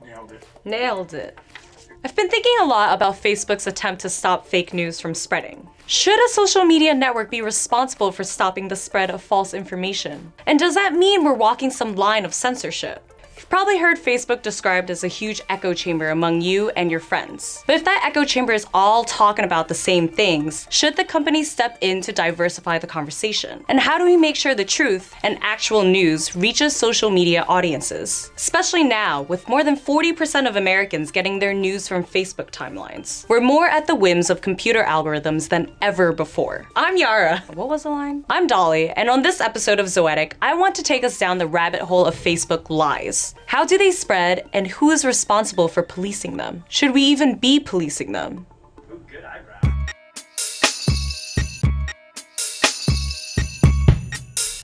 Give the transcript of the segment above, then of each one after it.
Nailed it. Nailed it. I've been thinking a lot about Facebook's attempt to stop fake news from spreading. Should a social media network be responsible for stopping the spread of false information? And does that mean we're walking some line of censorship? You've probably heard Facebook described as a huge echo chamber among you and your friends. But if that echo chamber is all talking about the same things, should the company step in to diversify the conversation? And how do we make sure the truth and actual news reaches social media audiences? Especially now, with more than 40% of Americans getting their news from Facebook timelines. We're more at the whims of computer algorithms than ever before. I'm Yara. What was the line? I'm Dolly, and on this episode of Zoetic, I want to take us down the rabbit hole of Facebook lies. How do they spread, and who is responsible for policing them? Should we even be policing them? Ooh, good eyebrow.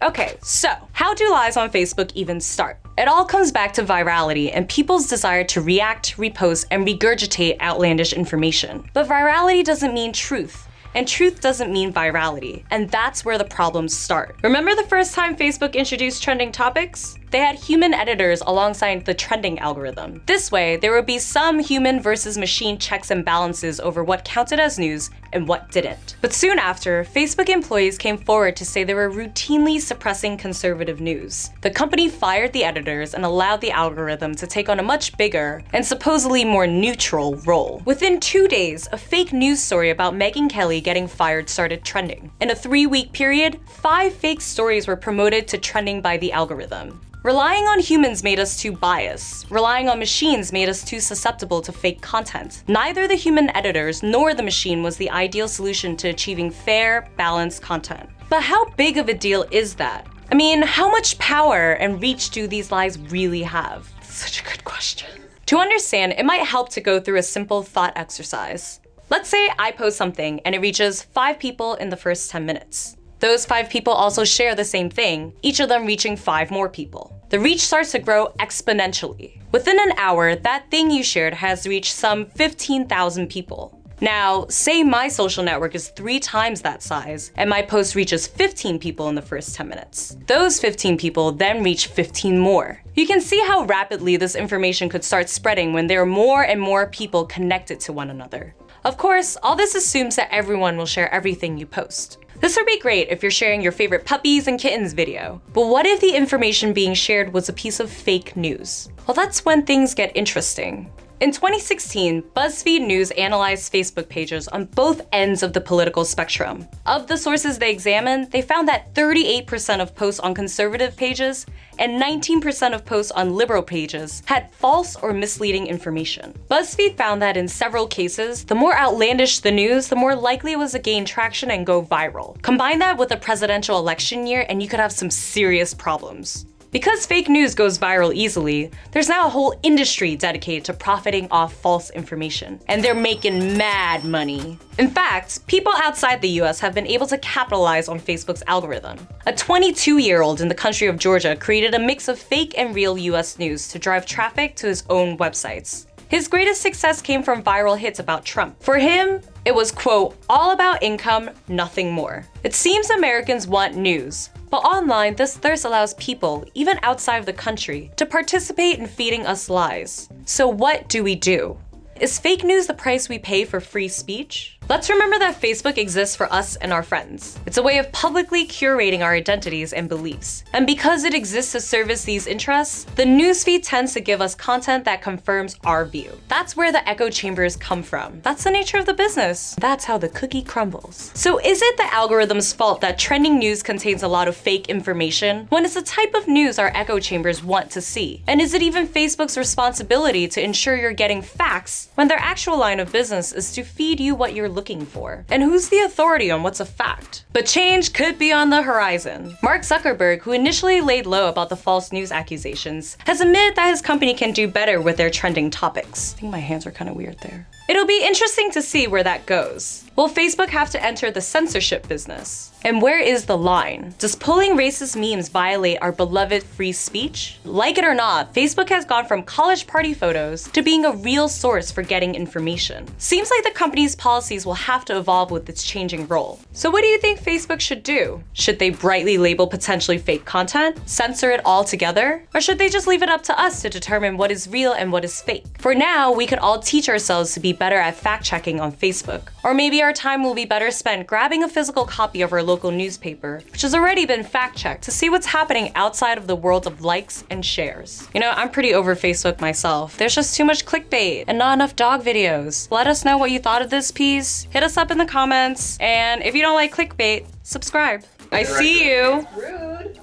Okay, so how do lies on Facebook even start? It all comes back to virality and people's desire to react, repost, and regurgitate outlandish information. But virality doesn't mean truth. And truth doesn't mean virality, and that's where the problems start. Remember the first time Facebook introduced trending topics? They had human editors alongside the trending algorithm. This way, there would be some human versus machine checks and balances over what counted as news and what didn't. But soon after, Facebook employees came forward to say they were routinely suppressing conservative news. The company fired the editors and allowed the algorithm to take on a much bigger and supposedly more neutral role. Within 2 days, a fake news story about Megyn Kelly getting fired started trending. In a 3-week period, 5 fake stories were promoted to trending by the algorithm. Relying on humans made us too biased. Relying on machines made us too susceptible to fake content. Neither the human editors nor the machine was the ideal solution to achieving fair, balanced content. But how big of a deal is that? I mean, how much power and reach do these lies really have? Such a good question. To understand, it might help to go through a simple thought exercise. Let's say I post something and it reaches 5 people in the first 10 minutes. Those 5 people also share the same thing, each of them reaching 5 more people. The reach starts to grow exponentially. Within an hour, that thing you shared has reached some 15,000 people. Now, say my social network is 3 times that size, and my post reaches 15 people in the first 10 minutes. Those 15 people then reach 15 more. You can see how rapidly this information could start spreading when there are more and more people connected to one another. Of course, all this assumes that everyone will share everything you post. This would be great if you're sharing your favorite puppies and kittens video. But what if the information being shared was a piece of fake news? Well, that's when things get interesting. In 2016, BuzzFeed News analyzed Facebook pages on both ends of the political spectrum. Of the sources they examined, they found that 38% of posts on conservative pages and 19% of posts on liberal pages had false or misleading information. BuzzFeed found that in several cases, the more outlandish the news, the more likely it was to gain traction and go viral. Combine that with a presidential election year and you could have some serious problems. Because fake news goes viral easily, there's now a whole industry dedicated to profiting off false information. And they're making mad money. In fact, people outside the US have been able to capitalize on Facebook's algorithm. A 22-year-old in the country of Georgia created a mix of fake and real US news to drive traffic to his own websites. His greatest success came from viral hits about Trump. For him, it was, quote, all about income, nothing more. It seems Americans want news, but online, this thirst allows people, even outside of the country, to participate in feeding us lies. So what do we do? Is fake news the price we pay for free speech? Let's remember that Facebook exists for us and our friends. It's a way of publicly curating our identities and beliefs. And because it exists to service these interests, the newsfeed tends to give us content that confirms our view. That's where the echo chambers come from. That's the nature of the business. That's how the cookie crumbles. So is it the algorithm's fault that trending news contains a lot of fake information when it's the type of news our echo chambers want to see? And is it even Facebook's responsibility to ensure you're getting facts when their actual line of business is to feed you what you're looking for? And who's the authority on what's a fact? But change could be on the horizon. Mark Zuckerberg, who initially laid low about the false news accusations, has admitted that his company can do better with their trending topics. I think my hands are kind of weird there. It'll be interesting to see where that goes. Will Facebook have to enter the censorship business? And where is the line? Does pulling racist memes violate our beloved free speech? Like it or not, Facebook has gone from college party photos to being a real source for getting information. Seems like the company's policies will have to evolve with its changing role. So what do you think Facebook should do? Should they brightly label potentially fake content, censor it altogether? Or should they just leave it up to us to determine what is real and what is fake? For now, we could all teach ourselves to be better at fact-checking on Facebook. Or maybe our time will be better spent grabbing a physical copy of our local newspaper, which has already been fact-checked, to see what's happening outside of the world of likes and shares. You know, I'm pretty over Facebook myself. There's just too much clickbait and not enough dog videos. Let us know what you thought of this piece. Hit us up in the comments, and if you don't like clickbait, subscribe. I see you. Rude.